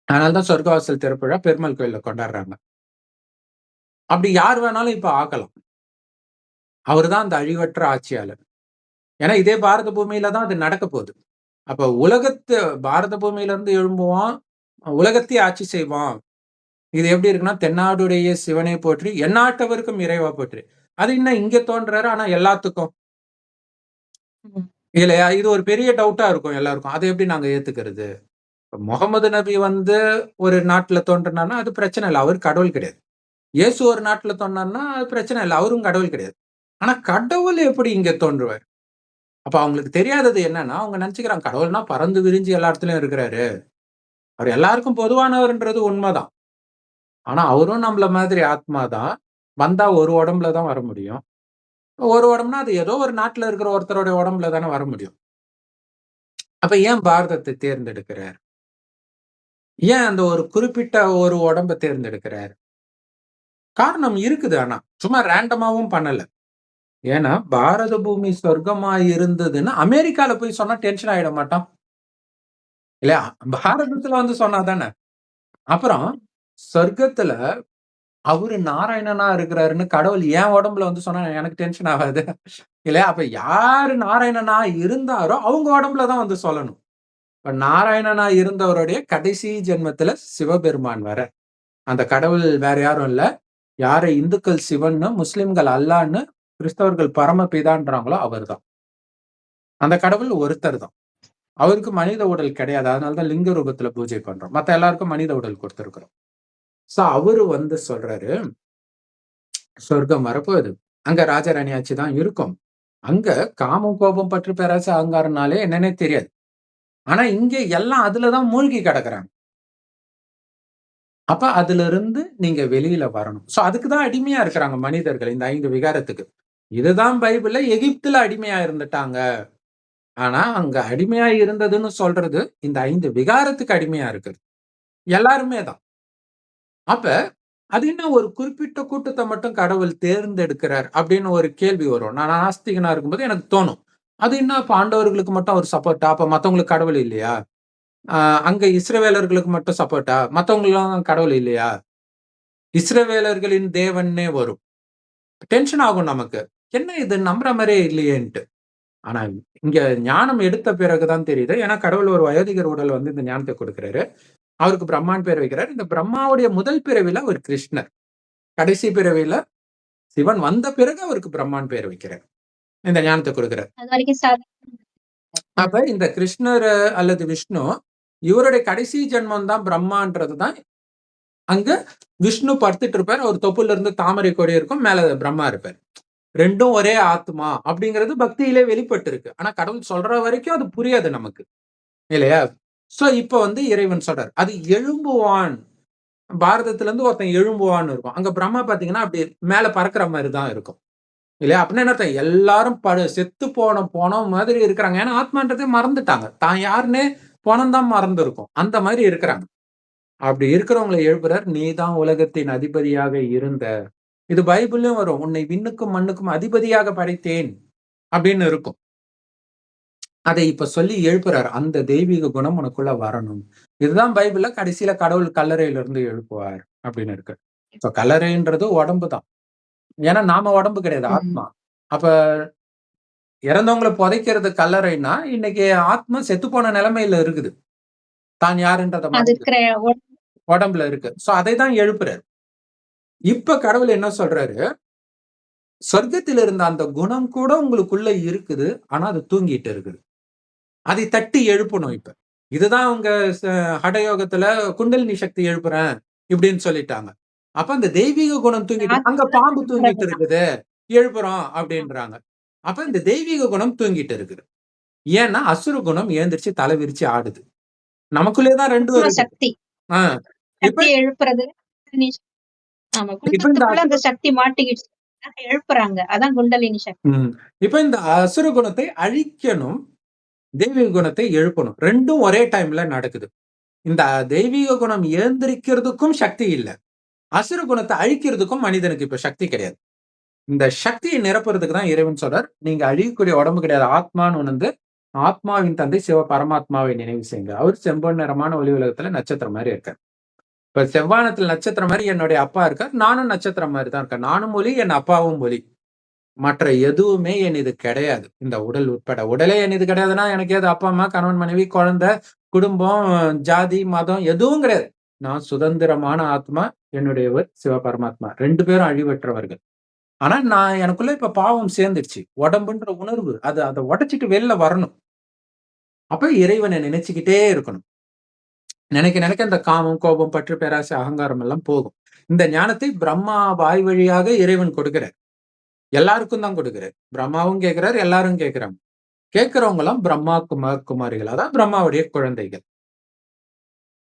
அதனால தான் சொர்க்கவாசல் திறப்பு விழா பெருமாள் கோயில்ல கொண்டாடுறாங்க. அப்படி யார் வேணாலும் இப்ப ஆகலாம். அவரு தான் அந்த அழிவற்ற ஆட்சியாளர். ஏன்னா இதே பாரத பூமியில தான் அது நடக்க போகுது. அப்ப பாரத பூமியில இருந்து எழும்புவான், உலகத்தையே ஆட்சி செய்வான். இது எப்படி இருக்குன்னா, தென்னாடுடைய சிவனை போற்றி, எந்நாட்டவருக்கும் இறைவா போற்றி. அது இன்னும் இங்க தோன்றாரு. ஆனா எல்லாத்துக்கும். ம். இல்லையா? இது ஒரு பெரிய டவுட்டா இருக்கும் எல்லாருக்கும். அத எப்படி நாங்க ஏத்துக்கிறது? முகமது நபி வந்து ஒரு நாட்டுல தோன்றினார்னா அது பிரச்சனை இல்ல. அவர் கடவுள் கிடையாது. இயேசு ஒரு நாட்டுல தோன்றார்னா அது பிரச்சனை இல்ல. அவரும் கடவுள் கிடையாது. ஆனா கடவுள் எப்படி இங்க தோன்றுவார்? அப்ப அவங்களுக்கு தெரியாதது என்னன்னா, அவங்க நினைச்சுக்கிறாங்க கடவுள்னா பறந்து விரிஞ்சு எல்லா இடத்துலயும் இருக்கிறாரு. அவர் எல்லாருக்கும் பொதுவானவர்ன்றது உண்மைதான். ஆனா அவரும் நம்மள மாதிரி ஆத்மா தான். வந்தா ஒரு உடம்புல தான் வர முடியும். ஒரு உடம்புனா அது ஏதோ ஒரு நாட்டுல இருக்கிற ஒருத்தருடைய உடம்புல தானே வர முடியும். அப்ப ஏன் பாரதத்தை தேர்ந்தெடுக்கிறார்? ஏன் அந்த ஒரு குறிப்பிட்ட ஒரு உடம்ப தேர்ந்தெடுக்கிறார்? காரணம் இருக்குது ஆனா. சும்மா ரேண்டமாவும் பண்ணல. ஏன்னா, பாரத பூமி சொர்க்கமா இருந்ததுன்னு அமெரிக்கால போய் சொன்னா டென்ஷன் ஆயிட மாட்டான்? இல்லையா? பாரதத்துல வந்து சொன்னா தானே. அப்புறம் சொர்க்கத்துல அவரு நாராயணனா இருக்கிறாருன்னு கடவுள் என் உடம்புல வந்து சொன்னா எனக்கு டென்ஷன் ஆகாது. இல்லையா? அப்ப யாரு நாராயணனா இருந்தாரோ அவங்க உடம்புல தான் வந்து சொல்லணும். இப்ப நாராயணனா இருந்தவருடைய கடைசி ஜென்மத்துல சிவபெருமான் வரார். அந்த கடவுள் வேற யாரும் இல்ல. யாரை இந்துக்கள் சிவன்னு, முஸ்லிம்கள் அல்லான்னு, கிறிஸ்தவர்கள் பரமபிதான்றாங்களோ அவர்தான். அந்த கடவுள் ஒருத்தர் தான். அவருக்கு மனித உடல் கிடையாது. அதனால தான் லிங்க ரூபத்துல பூஜை பண்றோம். மத்த எல்லாருக்கும் மனித உடல் கொடுத்திருக்கிறோம். சோ அவரு வந்து சொல்றாரு, சொர்க்கம் வரப்போகுது. அங்க ராஜராணி ஆட்சி தான் இருக்கும். அங்க காமம், கோபம், பற்று, பேராசை, அகங்காரம்னாலே என்னன்னே தெரியாது. ஆனா இங்க எல்லாம் அதுல தான் மூழ்கி கிடக்குறாங்க. அப்ப அதிலிருந்து நீங்க வெளியில வரணும். சோ அதுக்கு தான் அடிமையா இருக்கிறாங்க மனிதர்கள் இந்த 5 விகாரத்துக்கு. இதுதான் பைபிள்ல எகிப்துல அடிமையா இருந்துட்டாங்க. ஆனா அங்க அடிமையா இருந்ததுன்னு சொல்றது இந்த 5 விகாரத்துக்கு அடிமையா இருக்குது. எல்லாருமே தான். அப்ப அது என்ன ஒரு குறிப்பிட்ட கூட்டத்த மட்டும் கடவுள் தேர்ந்தெடுக்கிறார் அப்படின்னு ஒரு கேள்வி வரும். நான் நாஸ்திகனா இருக்கும்போது எனக்கு தோணும். அது என்ன அப்ப ஆண்டவர்களுக்கு மட்டும் அவர் சப்போர்ட்டா? அப்ப மத்தவங்களுக்கு கடவுள் இல்லையா? அ அங்க இஸ்ரவேலர்களுக்கு மட்டும் சப்போர்ட்டா? மத்தவங்கலாம் கடவுள் இல்லையா? இஸ்ரவேலர்களின் தேவன்னே வரும். டென்ஷன் ஆகும் நமக்கு. என்ன இது நம்புற மாரியே இல்லையேன்ட்டு. ஆனா இங்க ஞானம் எடுத்த பிறகு தான் தெரியுது. ஏன்னா கடவுள் ஒரு வயோதிகர் உடல்ல வந்து இந்த ஞானத்த குடுக்குறாரு. அவருக்கு பிரம்மான்னு பேர் வைக்கிறார். இந்த பிரம்மாவுடைய முதல் பிறவில அவர் கிருஷ்ணர். கடைசி பிறவில சிவன் வந்த பிறகு அவருக்கு பிரம்மான்னு பேர் வைக்கிறார். இந்த ஞானத்த குடுக்குறார். அதுவரைக்கும் சாதாரண அப்ப இந்த கிருஷ்ணர் அல்லது விஷ்ணு இவருடைய கடைசி ஜென்மம் தான் பிரம்மான்றது தான் அங்க விஷ்ணு படுத்துட்டு இருப்பார். அவர் தொப்புல இருந்து தாமரை கொடி இருக்கும். மேல பிரம்மா இருப்பார். 2ம் ஒரே ஆத்மா அப்படிங்கிறது பக்தியிலே வெளிப்பட்டு இருக்கு. ஆனா கடவுள் சொல்ற வரைக்கும் அது புரியாது நமக்கு. இல்லையா? சோ இப்ப வந்து இறைவன் சொல்றார். அது எழும்புவான். பாரதத்துல இருந்து ஒருத்தன் எழும்புவான்னு இருக்கும். அங்க பிரம்மா பாத்தீங்கன்னா, அப்படி மேல பறக்கிற மாரி தான் இருக்கும். இல்லையா? அப்படின்னா என்ன அர்த்தம்? எல்லாரும் செத்து போன மாதிரி இருக்கிறாங்க. ஏன்னா ஆத்மான்றதே மறந்துட்டாங்க. தான் யாருன்னே பொணம் தான் மறந்திருக்கும். அந்த மாரி இருக்கிறாங்க. அப்படி இருக்கிறவங்கள எழுப்புறார். "நீ தான் உலகத்தின் அதிபதியாக இருந்த." இது பைபிள்லயும் வரும். "உன்னை விண்ணுக்கும் மண்ணுக்கும் அதிபதியாக படைத்தேன்." அப்படின்னு இருக்கும். அதை இப்ப சொல்லி எழுப்புறார். அந்த தெய்வீக குணம் உனக்குள்ள வரணும். இதுதான் பைபிள்ல கடைசியில கடவுள் கல்லறையில இருந்து எழுப்புவார் அப்படின்னு இருக்கு. இப்ப கல்லறைன்றது உடம்பு தான். ஏன்னா நாம உடம்பு கிடையாது, ம். ஆத்மா. அப்ப இறந்தவங்கள புதைக்கிறது கல்லறைன்னா, இன்னைக்கு ஆத்மா செத்துப்போன நிலைமையில இருக்குது. தான் யாருன்றத அது மறந்து இருக்கிற உடம்புல இருக்கு. சோ அதை தான் எழுப்புறாரு. இப்ப கடவுள் என்ன சொல்றாரு? சொர்க்கத்தில் இருந்த அந்த குணம் கூட உங்களுக்குள்ள இருக்குது. ஆனா அது தூங்கிட்டு இருக்குது. அதை தட்டி எழுப்பணும் இப்ப. இதுதான் அவங்க ச ஹடயோகத்துல குண்டலினி சக்தி எழுப்புறேன் இப்படின்னு சொல்லிட்டாங்க. அப்ப அந்த தெய்வீக குணம் தூங்கிட்டு அங்க பாம்பு தூங்கிட்டு எழுப்புறதுதான். இருக்குது. எழுப்புறோம் அப்படின்றாங்க. அப்ப இந்த தெய்வீக குணம் தூங்கிட்டு இருக்குது. ஏன்னா அசுர குணம் எழுந்திருச்சு தலை விரிச்சு ஆடுது. நமக்குள்ளயே தான் 2ம் ஆத்ம இருக்கு. சக்தி. ஆ இப்ப சக்திய எழுப்புறது. குண்டலினி ஆமா. இப்ப இந்த குண்டத்துக்குள்ள அந்த சக்தி மாட்டிக்கிடுச்சு. எழுப்புறாங்க. அதான் குண்டலினி சக்தி. ம். இப்ப இந்த அசுர குணத்தை அழிக்கணும். தெய்வீக குணத்தை எழுப்பணும். 2ம் ஒரே டைம்ல நடக்குது. இந்த தெய்வீக குணம் எழுந்திரிக்கிறதுக்கும் சக்தி இல்ல. அசுர குணத்த அழிக்கிறதுக்கும் மனிதனுக்கு இப்ப சக்தி கிடையாது. இந்த சக்தியை நிரப்புறதுக்கு தான் இறைவன் சொல்றார். நீங்க அழியக்கூடிய உடம்பு கிடையாது. ஆத்மான்னு உணர்ந்து, ஆத்மாவின் தந்தை சிவ பரமாத்மாவை நினைவு செய்யுங்க. அவர் செம்பொன் நிறமான ஒளி உலகத்துல நட்சத்திரம் மாரி இருக்கார். இப்ப செவ்வானத்துல நட்சத்திரம் மாரி என்னுடைய அப்பா இருக்கார். நானும் நட்சத்திரம் மாரி தான் இருக்கேன். நானும் ஒளி, என் அப்பாவும் ஒளி. மற்ற எதுவுமே என்னது கிடையாது. இந்த உடல் உட்பட. உடலே என்னது கிடையாதுன்னா, எனக்கு ஏது அப்பா, அம்மா, கணவன், மனைவி, குழந்தை, குடும்பம், ஜாதி, மதம் எதுவும் கிடையாது. நான் சுதந்திரமான ஆத்மா. என்னுடையவர் சிவபரமாத்மா. 2 பேரும் அழிவற்றவர்கள். ஆனா நான் எனக்குள்ள இப்ப பாவம் சேர்ந்துருச்சு. உடம்புன்ற உணர்வு. அத உடைச்சுட்டு வெளில வரணும். அப்ப இறைவன நினைச்சுக்கிட்டே இருக்கணும். நினைக்க இந்த காமம், கோபம், பற்று, பேராசை, அகங்காரம் எல்லாம் போகும். இந்த ஞானத்தை பிரம்மா வாய் வழியாக இறைவன் கொடுக்கிறார். எல்லாருக்கும் தான் கொடுக்கிறார். பிரம்மாவும் கேட்கிறார், எல்லாரும் கேட்கிறாங்க. கேட்கிறவங்க எல்லாம் பிரம்மா குமாரிகள், அதான் பிரம்மாவுடைய குழந்தைகள்.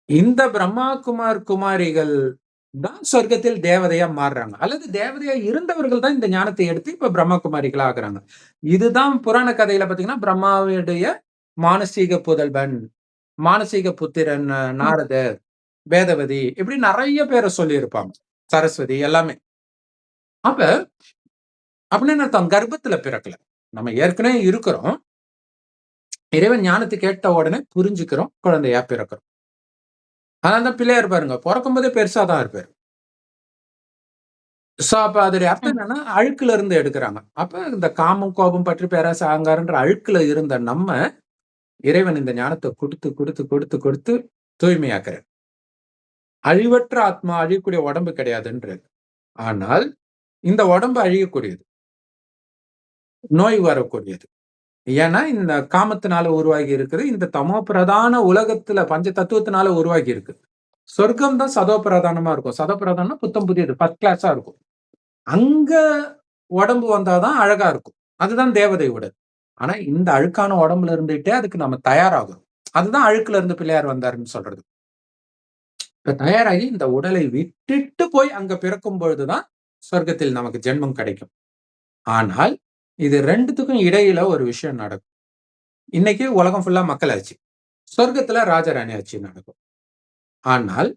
இந்த பிரம்மா குமாரிகள் தான் சொர்க்கத்தில் தேவதையா மாறுறாங்க, அல்லது தேவதையா இருந்தவர்கள் தான் இந்த ஞானத்தை எடுத்து இப்ப பிரம்மா குமாரிகளா ஆகுறாங்க. இதுதான் புராண கதையில பாத்தீங்கன்னா பிரம்மாவுடைய மானசீக புதல்வன், மானசீக புத்திரன் நாரதர், வேதவதி, இப்படி நிறைய பேரை சொல்லி இருப்பாங்க, சரஸ்வதி எல்லாமே. அப்ப அப்படின்னு அர்த்தம் கர்ப்பத்துல பிறக்கல, நம்ம ஏற்கனவே இருக்கிறோம். இறைவன் ஞானத்தை கேட்ட உடனே புரிஞ்சுக்கிறோம், குழந்தையா பிறக்கிறோம். அதனால்தான் பிள்ளையார் பாருங்க, பிறக்கும் போதே பெருசாதான் இருப்பாரு. சோ அப்ப அதோடைய அர்த்தம் என்னன்னா அழுக்குல இருந்து எடுக்கிறாங்க. அப்ப இந்த காமம், கோபம், பற்றி, பேராசை, அகங்காரன்ற அழுக்குல இருந்த நம்ம இறைவன் இந்த ஞானத்தை கொடுத்து கொடுத்து கொடுத்து கொடுத்து தூய்மையாக்குறார். அழிவற்ற ஆத்மா, அழியக்கூடிய உடம்பு கிடையாதுன்றது. ஆனால் இந்த உடம்பு அழியக்கூடியது, நோய் வரக்கூடியது. ஏன்னா இந்த காமத்தினால உருவாகி இருக்குது, இந்த தமோ பிரதான உலகத்துல பஞ்ச தத்துவத்தினால உருவாகி இருக்கு. சொர்க்கம் தான் சதோ பிரதானமா இருக்கும். சதோ பிரதானம்னா புத்தம் புதியது, ஃபர்ஸ்ட் கிளாஸா இருக்கும். அங்க உடம்பு வந்தாதான் அழகா இருக்கும். அதுதான் தேவதை உடல். ஆனா இந்த அழுக்கான உடம்புல இருந்துட்டே அதுக்கு நம்ம தயாராகும். அதுதான் அழுக்குல இருந்து பிள்ளையார் வந்தாருன்னு சொல்றது. இப்ப தயாராகி இந்த உடலை விட்டுட்டு போய் அங்க பிறக்கும் பொழுதுதான் சொர்க்கத்தில் நமக்கு ஜென்மம் கிடைக்கும். ஆனால் இது ரெண்டுத்துக்கும் இடையில ஒரு விஷயம் நடக்கும். இன்னைக்கு உலகம் ஃபுல்லா மக்களாட்சி, சொர்க்கத்துல ராஜராணி ஆட்சி நடக்கும். ஆனால்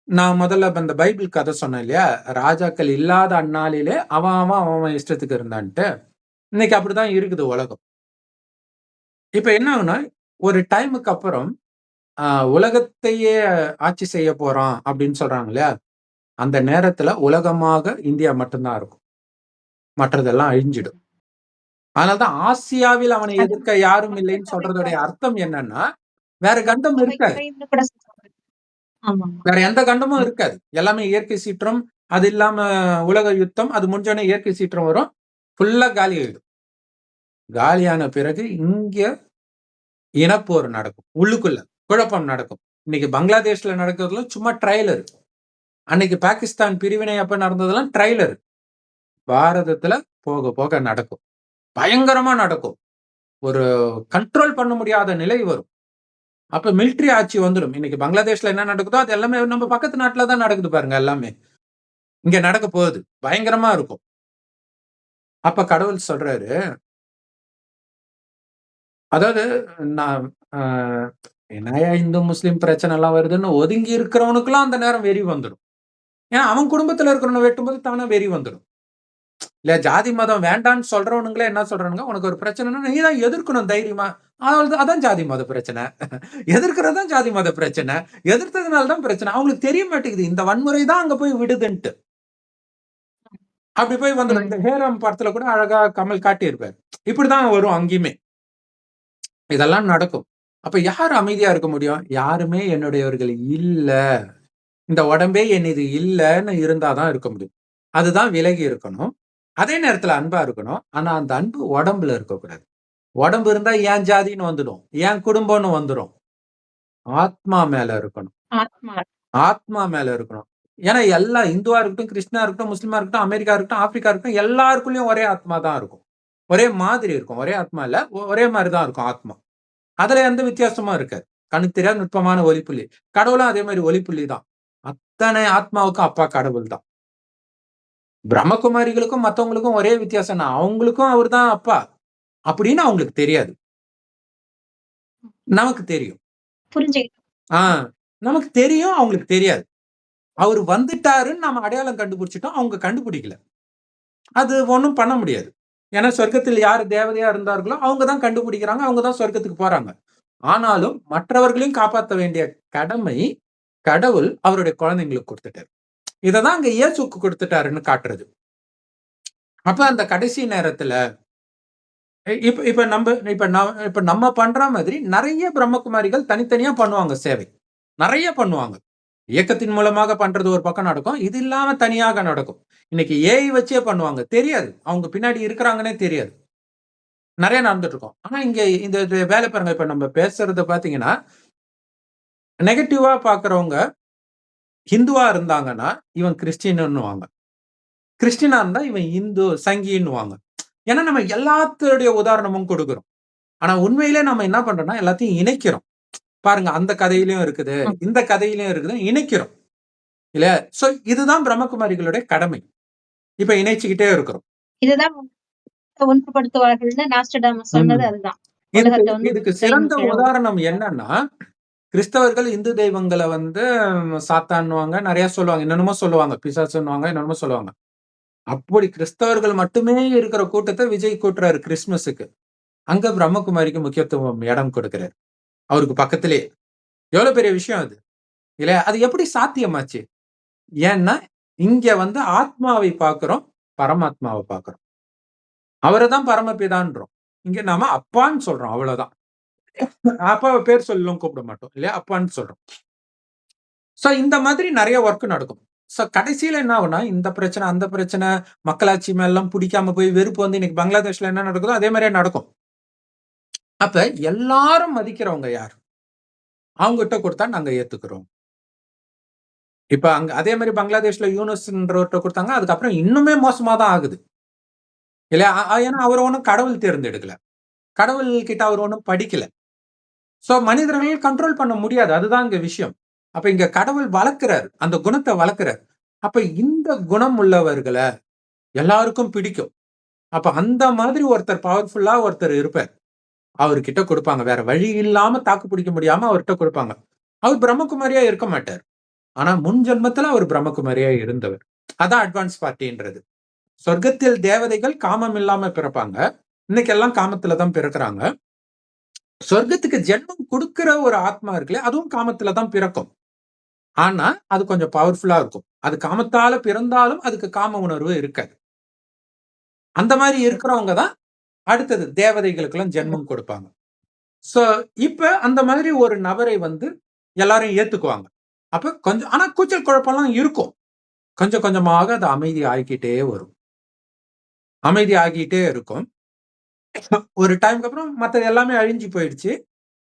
நான் முதல்ல இந்த பைபிள் கதை சொன்னேன் இல்லையா, ராஜாக்கள் இல்லாத அந்நாளிலே அவன் இஷ்டத்துக்கு இருந்தான்ட்டு. இன்னைக்கு அப்படிதான் இருக்குது உலகம். இப்ப என்ன ஆகுனா, ஒரு டைமுக்கு அப்புறம் உலகத்தையே ஆட்சி செய்ய போறான் அப்படின்னு சொல்றாங்க இல்லையா, அந்த நேரத்துல உலகமாக இந்தியா மட்டும்தான் இருக்கும், மற்றதெல்லாம் அழிஞ்சிடும். அதனால்தான் ஆசியாவில் அவனை எதிர்க்க யாரும் இல்லைன்னு சொல்றதுடைய அர்த்தம் என்னன்னா, வேற கண்டம் இருக்காது, வேற எந்த கண்டமும் இருக்காது. எல்லாமே இயற்கை சீற்றம். அது இல்லாம உலக யுத்தம், அது முடிஞ்சோடனே இயற்கை சீற்றம் வரும், ஃபுல்லா காலி ஆயிடும். காலியான பிறகு இங்க இனப்போர் நடக்கும், உள்ளுக்குள்ள குழப்பம் நடக்கும். இன்னைக்கு பங்களாதேஷ்ல நடக்கிறதுல சும்மா ட்ரைலர், அன்னைக்கு பாகிஸ்தான் பிரிவினை அப்ப நடந்ததெல்லாம் ட்ரைலர். பாரதத்துல போக போக நடக்கும், பயங்கரமா நடக்கும். ஒரு கண்ட்ரோல் பண்ண முடியாத நிலை வரும். அப்ப மிலிட்டரி ஆட்சி வந்துடும். இன்னைக்கு பங்களாதேஷ்ல என்ன நடக்குதோ அது எல்லாமே நம்ம பக்கத்து நாட்டுல தான் நடக்குது பாருங்க. எல்லாமே இங்க நடக்க போகுது, பயங்கரமா இருக்கும். அப்ப கடவுள் சொல்றாரு, அதாவது நான் என்னையா இந்து முஸ்லிம் பிரச்சனை எல்லாம் வருதுன்னு ஒதுங்கி இருக்கிறவனுக்குலாம் அந்த நேரம் வெறி வந்துடும். ஏன்னா அவன் குடும்பத்துல இருக்கிறவனை வெட்டும்போது தானே வெறி வந்துடும் இல்ல. ஜாதி மதம் வேண்டான்னு சொல்றவனுங்களே என்ன சொல்றானுங்க, உனக்கு ஒரு பிரச்சனைனா நீ தான் எதிர்க்கணும் தைரியமா. அதான் ஜாதி மத பிரச்சனை. எதிர்க்கிறதான் ஜாதி மத பிரச்சனை. எதிர்த்ததுனாலதான் பிரச்சனை. அவங்களுக்கு தெரிய மாட்டேங்குது இந்த வன்முறை தான் அங்க போய் விடுதுன்ட்டு. அப்படி போய் வந்துடும். இந்த ஹேராம் படத்துல கூட அழகா கமல் காட்டியிருப்பார். இப்படிதான் வரும் அங்கேயுமே, இதெல்லாம் நடக்கும். அப்ப யார் அமைதியா இருக்க முடியும்? யாருமே என்னுடையவர்கள் இல்ல, இந்த உடம்பே என்னது இல்லன்னு இருந்தாதான் இருக்க முடியும். அதுதான் விலகி இருக்கணும். அதே நேரத்துல அன்பா இருக்கணும். ஆனா அந்த அன்பு உடம்புல இருக்கக்கூடாது. உடம்பு இருந்தா ஏன் ஜாதின்னு வந்துடும், ஏன் குடும்பம்னு வந்துடும். ஆத்மா மேல இருக்கணும், ஆத்மா மேல இருக்கணும். ஏன்னா எல்லா இந்துவா இருக்கட்டும், கிறிஸ்டினா இருக்கட்டும், முஸ்லிமா இருக்கட்டும், அமெரிக்கா இருக்கட்டும், ஆப்பிரிக்கா இருக்கட்டும், எல்லாருக்குள்ளயும் ஒரே ஆத்மா தான் இருக்கும். ஒரே மாதிரி இருக்கும். ஒரே ஆத்மா இல்ல, ஒரே மாதிரிதான் இருக்கும் ஆத்மா. அதுல எந்த வித்தியாசமும் இருக்காது. கண்ணுக்கு தெரியாத நுட்பமான ஒளிப்புள்ளி. கடவுளும் அதே மாதிரி ஒளிப்புள்ளி தான். அத்தனை ஆத்மாவுக்கும் அப்பா கடவுள் தான். பிரம்மகுமாரிகளுக்கும் மத்தவங்களுக்கும் ஒரே வித்தியாசம், அவங்களுக்கும் அவர் தான் அப்பா அப்படின்னு அவங்களுக்கு தெரியாது, நமக்கு தெரியும். நமக்கு தெரியும், அவங்களுக்கு தெரியாது. அவர் வந்துட்டாருன்னு நம்ம அடையாளம் கண்டுபிடிச்சிட்டோம், அவங்க கண்டுபிடிக்கல. அது ஒண்ணும் பண்ண முடியாது. ஏன்னா சொர்க்கத்தில் யாரு தேவதையா இருந்தார்களோ அவங்க தான் கண்டுபிடிக்கிறாங்க, அவங்க தான் சொர்க்கத்துக்கு போறாங்க. ஆனாலும் மற்றவர்களையும் காப்பாற்ற வேண்டிய கடமை கடவுள் அவருடைய குழந்தைங்களுக்கு கொடுத்துட்டாரு. இததான் அங்க இயேசுக்கு கொடுத்துட்டாருன்னு காட்டுறது. அப்ப அந்த கடைசி நேரத்துல இப்ப நம்ம பண்ற மாதிரி நிறைய பிரம்மகுமாரிகள் தனித்தனியா பண்ணுவாங்க சேவை, நிறைய பண்ணுவாங்க. இயக்கத்தின் மூலமாக பண்றது ஒரு பக்கம் நடக்கும், இது இல்லாம தனியாக நடக்கும். இன்னைக்கு ஏஐ வச்சே பண்ணுவாங்க, தெரியாது அவங்க பின்னாடி இருக்கிறாங்கன்னே தெரியாது, நிறைய நடந்துட்டு இருக்கோம். ஆனா இங்க இந்த வேலை பாருங்க, இப்ப நம்ம பேசுறத பாத்தீங்கன்னா நெகட்டிவா பார்க்குறவங்க ஹிந்துவா இருந்தாங்கன்னா, இவன் கிறிஸ்டியனுன்னுவாங்க. கிறிஸ்டியனா இருந்தா இவன் இந்து, சங்கின்னுவாங்க. ஏன்னா நம்ம எல்லாத்துடைய உதாரணமும் கொடுக்குறோம். ஆனா உண்மையிலே நம்ம என்ன பண்றோம்னா, எல்லாத்தையும் இணைக்கிறோம். பாருங்க அந்த கதையிலயும் இருக்குது, ம். இந்த கதையிலயும் இருக்குது, இணைக்கிறோம். இல்லையா? சோ இதுதான் பிரம்மகுமாரிகளுடைய கடமை. இப்ப இணைச்சுக்கிட்டே இருக்கிறோம். இதுதான் ஒன்றுபடுத்துவார்கள்னு நாஸ்டடாமஸ் சொன்னது ம். அதுதான். இதுக்கு உலகத்த வந்து இதுக்கு கையின் சிறந்த கீழ உதாரணம் ஒடுக்குவாங்க. என்னன்னா, கிறிஸ்தவர்கள் இந்து தெய்வங்கள வந்து சாத்தான்னுவாங்க, நெறைய சொல்லுவாங்க. என்னென்னமோ சொல்லுவாங்க. பிசாசுன்னுவாங்க, என்னென்னமோ சொல்லுவாங்க. அப்படி கிறிஸ்தவர்கள் மட்டுமே இருக்கிற கூட்டத்த விஜய் கூட்டுறாரு கிறிஸ்மஸுக்கு. அங்க பிரம்மகுமாரிக்கு முக்கியத்துவம் இடம் கொடுக்கிறாரு. அவருக்கு பக்கத்திலேயே. எவ்வளவு பெரிய விஷயம் அது. இல்லையா? அது எப்படி சாத்தியமாச்சு? ஏன்னா, இங்க வந்து ஆத்மாவை பார்க்கிறோம், பரமாத்மாவ பார்க்கிறோம். அவர தான் பரமபிதான்றோம். இங்க நாம அப்பான்னு சொல்றோம். அவ்வளவுதான். அப்பாவ பேர் சொல்லிலாம் கூப்பிட மாட்டோம். இல்லையா? அப்பான்னு சொல்றோம். சோ இந்த மாதிரி நெறைய வொர்க் நடக்கும். சோ கடைசியில என்ன ஆகும்னா, இந்த பிரச்சனை, அந்த பிரச்சனை, மக்களாட்சி மேலலாம் புடிக்காம போய் வெறுப்பு வந்து இன்னைக்கு பங்களாதேஷ்ல என்ன நடக்குதோ, அதே மாரியே நடக்கும். அப்ப எல்லாரும் மதிக்கிறவங்க யார்? அவங்ககிட்ட குடுத்தா நாங்க ஏத்துக்கிறோம். இப்ப அங்க அதே மாரி பங்களாதேஷ்ல யூனுஸ்ன்றவர்ட்ட குடுத்தாங்க. அதுக்கப்புறம் இன்னுமே மோசமா தான் ஆகுது. இல்லையா? ஏன்னா அவர் ஒண்ணும் கடவுள் தேர்ந்தெடுக்கல. கடவுள் கிட்ட அவர் ஒண்ணும் படிக்கல. சோ மனிதர்கள் கண்ட்ரோல் பண்ண முடியாது. அதுதான் இங்க விஷயம். அப்ப இங்க கடவுள் வளர்க்கிறாரு. அந்த குணத்த வளர்க்கிறார். அப்ப இந்த குணம் உள்ளவர்கள எல்லாருக்கும் பிடிக்கும். அப்ப அந்த மாதிரி ஒருத்தர் பவர்ஃபுல்லா ஒருத்தர் இருப்பார். அவர்கிட்ட குடுப்பாங்க. வேற வழி இல்லாம தாக்கு பிடிக்க முடியாம அவர்ட்ட குடுப்பாங்க. அவர் பிரம்மகுமாரியா இருக்க மாட்டார். ஆனா முன் ஜென்மத்துல அவர் பிரம்மகுமாரியா இருந்தவர். அதான் அட்வான்ஸ் பார்ட்டின்றது. சொர்க்கத்தில் தேவதைகள் காமம் இல்லாம பிறப்பாங்க. இன்னைக்கு எல்லாம் காமத்துல தான் பிறக்குறாங்க. சொர்க்கத்துக்கு ஜென்மம் குடுக்கிற ஒரு ஆத்மா இருக்குல்ல, அதுவும் காமத்துல தான் பிறக்கும். ஆனா, அது கொஞ்சம் பவர்ஃபுல்லா இருக்கும். அது காமத்தால பிறந்தாலும் அதுக்கு காம உணர்வு இருக்காது. அந்த மாரி இருக்கிறவங்க தான் அடுத்தது தேவதைகளுக்கெல்லாம் ம். ஜென்மம் கொடுப்பாங்க. சோ, இப்ப அந்த மாதிரி ஒரு நபரை வந்து எல்லாரும் ஏத்துக்குவாங்க. அப்ப கொஞ்சம் ஆனா கூச்சல் குழப்பம்லாம் இருக்கும். கொஞ்சம் கொஞ்சமாக அது அமைதி ஆகிக்கிட்டே வரும். அமைதி ஆகிட்டே இருக்கும். ஒரு டைம்க்கு அப்புறம் மத்தது எல்லாமே அழிஞ்சு போயிடுச்சு.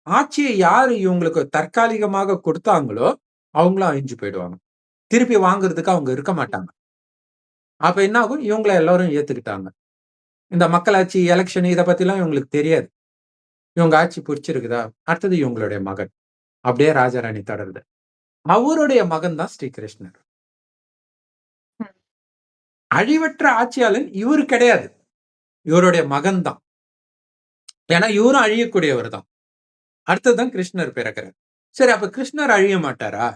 ஆட்சிய யாரு இவங்களுக்கு தற்காலிகமாக குடுத்தாங்களோ, அவங்களும் அழிஞ்சு போயிடுவாங்க. திருப்பி வாங்குறதுக்கு அவங்க இருக்க மாட்டாங்க. அப்ப என்ன ஆகும்? இவங்கள எல்லாரும் ஏத்துக்கிட்டாங்க. இந்த மக்களாட்சி, எலக்ஷன் இத பத்திலாம் இவங்களுக்கு தெரியாது. இவங்க ஆட்சி புடிச்சிருக்குதா? அடுத்தது இவங்களுடைய மகன். அப்படியே ராஜாராணி தொடருது. அவருடைய மகன் தான் ஸ்ரீகிருஷ்ணர். ம். அழிவற்ற ஆட்சியாளன் இவரு கிடையாது. இவருடைய மகன் தான். ஏன்னா இவரும் அழியக்கூடியவர் தான். அடுத்தது தான் கிருஷ்ணர் பிறக்கிறார். சரி அப்ப கிருஷ்ணர் அழிய மாட்டாரா?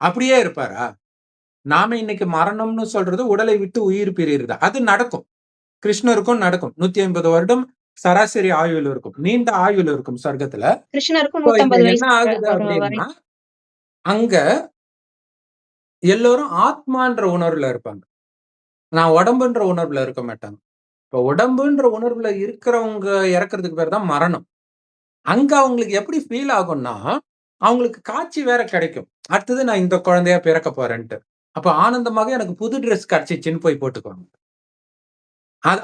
அப்படியே இருப்பாரா? நாம இன்னைக்கு மரணம்னு சொல்றது உடலை விட்டு உயிர் பிரியிறது. அது நடக்கும். கிருஷ்ணருக்கும் நடக்கும். 150 வருடம் சராசரி ஆயுள் இருக்கும். நீண்ட ஆயுள் இருக்கும் சொர்க்கத்துல. கிருஷ்ணருக்கும் இப்போ இங்க 150 என்ன வயசு ஆகுது ஒரு வரை. அப்படின்னா, அங்க எல்லோரும் ஆத்மான்ற உணர்வுல இருப்பாங்க. நான் உடம்புன்ற உணர்வுல இருக்க மாட்டாங்க. இப்ப உடம்புன்ற உணர்வுல இருக்கிறவங்க இறக்கறதுக்கு பேர் தான் மரணம். அங்க அவங்களுக்கு எப்படி ஃபீல் ஆகும்னா, அவங்களுக்கு காட்சி வேற கிடைக்கும். அடுத்தது நான் இந்த குழந்தையா பிறக்க போறேன்ட்டு. அப்ப ஆனந்தமாக எனக்கு புது ட்ரெஸ் கிடைச்சிச்சுன்னு போய் போட்டுக்குவாங்க.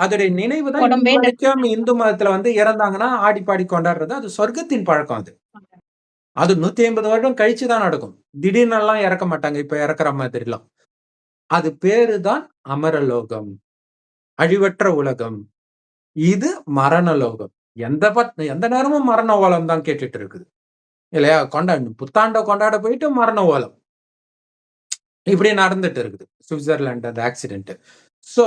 அதோடைய நினைவு தான் இன்ன உடம்பே வரைக்கும் இந்து மதத்துல வந்து இறந்தாங்கன்னா ஆடி பாடி கொண்டாடுறது. அது சொர்க்கத்தின் பழக்கம் அது. அது 150 வருடம் கழிச்சு தான் நடக்கும். திடீர்னுலாம் இறக்க மாட்டாங்க. இப்ப இறக்குற மாதிரிலாம். அது பேரு தான் அமரலோகம். அழிவற்ற உலகம். இது மரணலோகம். எந்த நேரமும் மரண ஓலம் தான் கேட்டுட்டு இருக்குது. இல்லையா? புத்தாண்ட கொண்டாட போயிட்டு மரண ஓலம். இப்படி நடந்துட்டு இருக்குது. சுவிட்சர்லாந்து அந்த ஆக்சிடென்ட். சோ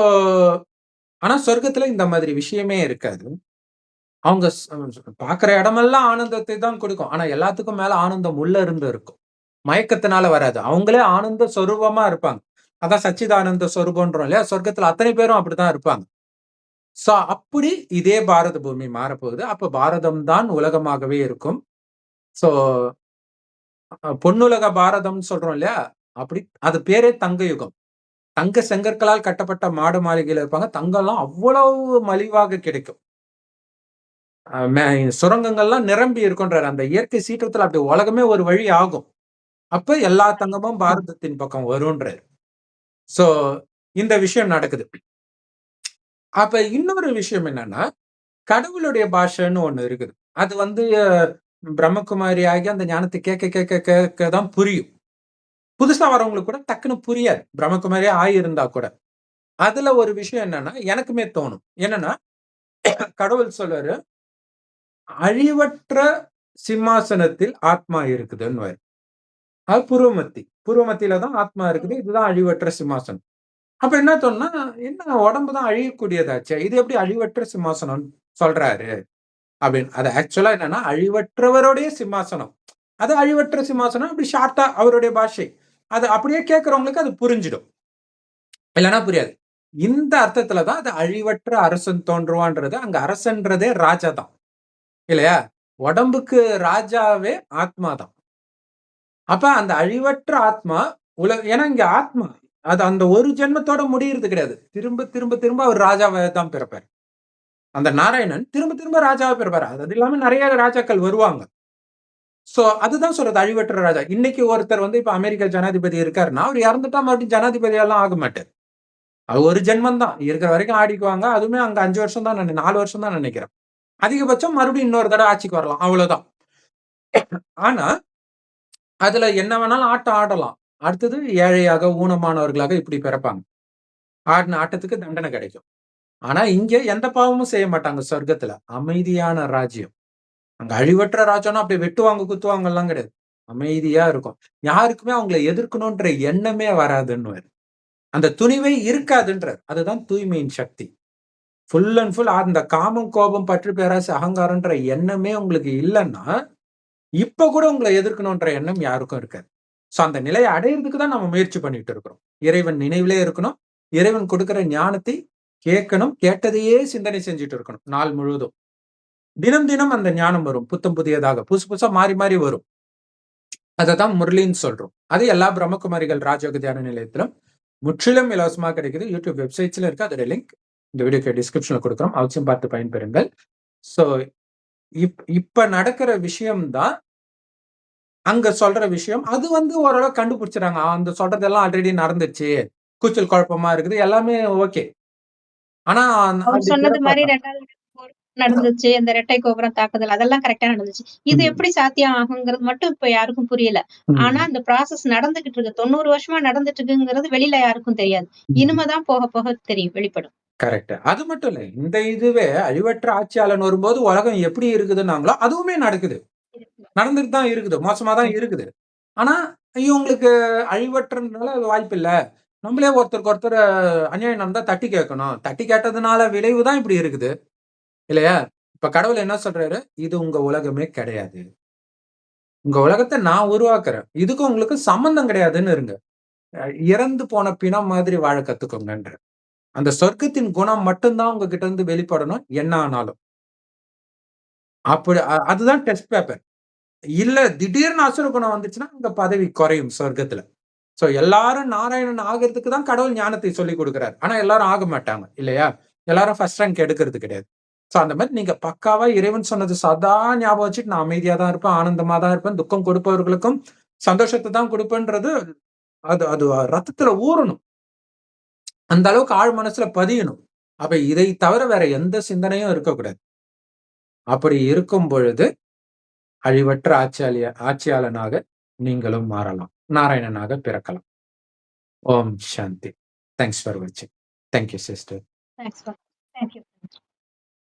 ஆனா சொர்க்கத்துல இந்த மாதிரி விஷயமே இருக்காது. அவங்க பார்க்குற இடமெல்லாம் ஆனந்தத்தை தான் கொடுக்கும். ஆனா எல்லாத்துக்கும் மேல ஆனந்தம் உள்ள இருந்து இருக்கும். மயக்கத்தினால வராது. அவங்களே ஆனந்த சொரூபமா இருப்பாங்க. அதான் சச்சிதானந்த சொரூபம்ன்றோம் இல்லையா? சொர்க்கத்துல அத்தனை பேரும் அப்படித்தான் இருப்பாங்க. சோ அப்படி இதே பாரத பூமி மாறப்போகுது. அப்ப பாரதம் தான் உலகமாகவே இருக்கும். சோ பொன்னுலக பாரதம்னு சொல்றோம் இல்லையா? அப்படி அது பேரே தங்க யுகம். தங்க செங்கற்களால் கட்டப்பட்ட மாட மாளிகையில இருப்பாங்க. தங்கம்லாம் அவ்வளவு மலிவாக கிடைக்கும். அ மே சுரங்கங்கள்லாம் நிரம்பி இருக்குன்றாரு. அந்த இயற்கை சீற்றத்துல அப்படி உலகமே ஒரு வழி ஆகும். அப்ப எல்லா தங்கமும் ம். பாரதத்தின் பக்கம் வரும்ன்றாரு. சோ இந்த விஷயம் நடக்குது. அப்ப இன்னொரு விஷயம் என்னன்னா, கடவுளுடைய பாஷைன்னு ஒண்ணு இருக்குது. அது வந்து பிரம்மகுமாரி ஆகி அந்த ஞானத்தை கேட்க கேட்க கேட்க தான் புரியும். புதுசா வரவங்களுக்கு கூட டக்குன்னு புரியாது. பிரம்மகுமாரியே ஆயிருந்தா கூட. அதுல ஒரு விஷயம் என்னன்னா, எனக்குமே தோணும். என்னன்னா, கடவுள் சொல்றாரு, "அழிவற்ற சிம்மாசனத்தில் ஆத்மா இருக்குதுன்னுவாரு." அது புருவமத்தி. புருவமத்தியில தான் ஆத்மா இருக்குது. இதுதான் அழிவற்ற சிம்மாசனம். அப்ப என்ன தோணும்னா, என்ன உடம்பு தான் அழியக்கூடியதாச்சே. இது எப்படி அழிவற்ற சிம்மாசனம்னு சொல்றாரு? அப்படின்னு. அது ஆக்சுவலா என்னன்னா, அழிவற்றவருடைய சிம்மாசனம். அது அழிவற்ற சிம்மாசனம். அப்படி ஷார்ட்டா அவருடைய பாஷை. அது அப்படியே கேட்கிறவங்களுக்கு அது புரிஞ்சிடும். இல்லன்னா புரியாது. இந்த அர்த்தத்துல தான் அது அழிவற்ற அரசன் தோன்றுவான்றது. அங்க அரசன்றதே ராஜா தான். இல்லையா? உடம்புக்கு ராஜாவே ஆத்மா தான். அப்ப அந்த அழிவற்ற ஆத்மா ஏன்னா இங்க ஆத்மா. அது அந்த ஒரு ஜென்மத்தோட முடியறது கிடையாது. திரும்ப திரும்ப திரும்ப அவர் ராஜாவா தான் பிறப்பார். அந்த நாராயணன் திரும்ப திரும்ப ராஜாவா பிறப்பாரு. அது இல்லாம நெறைய ராஜாக்கள் வருவாங்க. சோ அதுதான் சொல்றது அழிவற்ற ராஜா. இன்னைக்கு ஒருத்தர் இப்ப அமெரிக்க ஜனாதிபதி இருக்காருன்னா, அவர் இறந்துட்டா மறுபடியும் ஜனாதிபதியெல்லாம் ஆக மாட்டார். அது ஒரு ஜென்மம் தான். இருக்கிற வரைக்கும் ஆடிக்குவாங்க. அதுவுமே அங்க 5 வருஷம் தான் 4 வருஷம் தான் நெனைக்கிறேன். அதிகபட்சம் மறுபடியும் இன்னொரு தடவ ஆட்சிக்கு வரலாம். அவ்வளவுதான். ஆனா, அதுல என்ன வேணாலும் ஆட்டம் ஆடலாம். அடுத்தது ஏழையாக, ஊனமானவர்களாக இப்படி பிறப்பாங்க. ஆடின ஆட்டத்துக்கு தண்டனை கிடைக்கும். ஆனா, இங்க எந்த பாவமும் செய்ய மாட்டாங்க சொர்க்கத்துல. அமைதியான ராஜ்யம். அங்க அழிவற்ற ராஜ்யம்னா அப்படி வெட்டுவாங்க, குத்துவாங்கலாம் கிடையாது. அமைதியா இருக்கும். யாருக்குமே அவங்கள எதிர்க்கணும்ன்ற எண்ணமே வராதுன்னுவாரு. அந்த துணிவே இருக்காதுன்றார். அதுதான் தூய்மையின் சக்தி. ஃபுல் அண்ட் ஃபுல் அந்த காமம், கோபம், பற்று, பேராசை, அகங்காரம்ன்ற எண்ணமே உங்களுக்கு இல்லன்னா, இப்ப கூட உங்கள எதிர்க்கணும்ன்ற எண்ணம் யாருக்கும் இருக்காது. சோ அந்த நிலையை அடையறதுக்கு தான் நம்ம முயற்சி பண்ணிட்டு இருக்கிறோம். இறைவன் நினைவிலே இருக்கணும். இறைவன் கொடுக்கிற ஞானத்தை கேட்கணும். கேட்டதையே சிந்தனை செஞ்சுட்டு இருக்கணும் நாள் முழுவதும். தினம் தினம் அந்த ஞானம் வரும். புத்தம் புதியதாக புதுசு புதுசா மாறி மாறி வரும். அததான் முரளின்னு சொல்றோம். அது எல்லா பிரம்மகுமாரிகள் ராஜயோக தியான நிலையத்திலும் முற்றிலும் இலவசமா கிடைக்குது. யூடியூப் வெப்சைட்ஸ்ல இருக்கு. அதோட லிங்க் இந்த வீடியோக்கு டிஸ்கிரிப்ஷன்ல கொடுக்குறோம். அவசியம் பார்த்து பயன்பெறுங்கள். சோ இப்ப நடக்கிற விஷயம் தான் அங்க சொல்ற விஷயம். அது ஓரளவு கண்டுபிடிச்சுறாங்க. அந்த சொல்றதெல்லாம் ஆல்ரெடி நடந்துச்சு. கூச்சல் குழப்பமா இருக்குது. எல்லாமே ஓகே. ஆனா அவர் அப்படி சொன்னது மாரி பிறப்பாங்க. 2வது போர் நடந்துச்சு. அந்த இரட்டை கோபுரம் தாக்குதல் அதெல்லாம் கரெக்ட்டா நடந்துச்சு. இது ம். எப்படி சாத்தியம் ஆகுங்கிறது மட்டும் இப்ப யாருக்கும் புரியல. ஆனா ம். அந்த ப்ராசஸ் நடந்துகிட்டு இருக்கு. 90 வருஷமா நடந்துட்டு இருக்குங்கிறது வெளியில யாருக்கும் தெரியாது. ம். இனிமே தான் போக போக தெரியும். வெளிப்படும். கரெக்ட். அது மட்டும் இல்ல. இந்த இதுவே அழிவற்ற ஆட்சியாளன் வரும்போது உலகம் எப்படி இருக்குதுன்னாங்களோ, அதுவுமே நடக்குது. நடந்துட்டு தான் இருக்குது. மோசமா தான் ம். இருக்குது. ஆனா, இவங்களுக்கு அழிவற்றனால அது வாய்ப்பில்ல. நம்மளே ஒருத்தருக்கு ஒருத்தர் அநியாயம் நடந்தா தட்டி கேட்கணும். தட்டி கேட்டதுனால விளைவு தான் இப்படி இருக்குது. இல்லையா? இப்ப கடவுள் என்ன சொல்றாரு? இது உங்க உலகமே கிடையாது. உங்க உலகத்த நான் உருவாக்குறேன். இதுக்கும் உங்களுக்கும் சம்மந்தம் கிடையாதுன்னு இருங்க. இறந்து போன பிணம் மாதிரி வாழ கத்துக்கோங்கன்றார். அந்த சொர்க்கத்தின் குணம் மட்டும் தான் உங்ககிட்ட இருந்து வெளிப்படணும். என்ன ஆனாலும். அப்படி அதுதான் டெஸ்ட் பேப்பர். இல்ல திடீர்னு அசுர குணம் வந்துச்சுன்னா, அங்க பதவி குறையும் சொர்க்கத்துல. சோ எல்லாரும் நாராயணன் ஆகறதுக்கு தான் கடவுள் ஞானத்தை சொல்லிக் குடுக்குறார். ஆனா எல்லாரும் ஆக மாட்டாங்க. இல்லையா? எல்லாரும் ஃபர்ஸ்ட் ரேங்க் எடுக்கிறது கிடையாது. சோ அந்த மாரி நீங்க பக்காவா இறைவன் சொன்னது சதா ஞாபகம் வச்சுட்டு நான் அமைதியா தான் இருப்பேன், ஆனந்தமா தான் இருப்பேன். துக்கம் கொடுப்பவர்களுக்கும் சந்தோஷத்த தான் குடுப்பேன்றது அது அது ரத்தத்துல ஊறணும். அந்த அளவுக்கு ஆழ் மனசுல பதியணும். அப்ப இதை தவிர வேற எந்த சிந்தனையும் இருக்கக்கூடாது. அப்படி இருக்கும் பொழுது அழிவற்ற ஆட்சியாளனாக நீங்களும் மாறலாம். நாராயணனாக பிறக்கலாம். ஓம் சாந்தி. தேங்க்ஸ் ஃபார் வாட்சிங். Thank you sister. Thanks. Thank you.